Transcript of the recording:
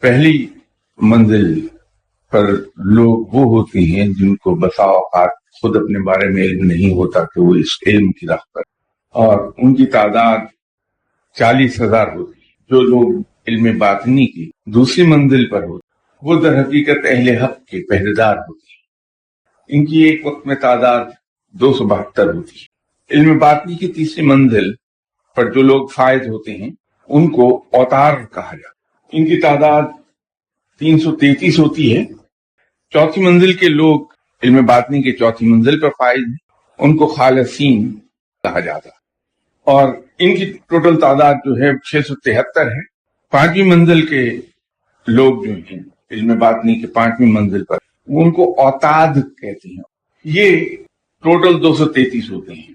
पहली मंजिल पर लोग वो होते हैं जिनको बसा औकात खुद अपने बारे में इल्म नहीं होता कि वो इस इल्म की राह पर, और उनकी तादाद 40,000 होती है। जो लोग इल्म बातिनी की दूसरी मंजिल पर होते वो दर हकीकत अहले हक के पहरेदार होते हैं। इनकी एक वक्त में तादाद 272 होती है। इल्म बातिनी की तीसरी मंजिल पर जो लोग फायद होते हैं उनको औतार कहा जाता है। इनकी तादाद 333 होती है। चौथी मंजिल के लोग इल्म बातिनी के चौथी मंजिल पर फायद हैं, उनको खालसीन कहा जाता है, और इनकी टोटल तादाद जो है 673 है। पांचवी मंजिल के लोग जो हैं इल्म बातिनी के पांचवी मंजिल पर, वो उनको औताद कहते हैं। ये टोटल 233 होते हैं।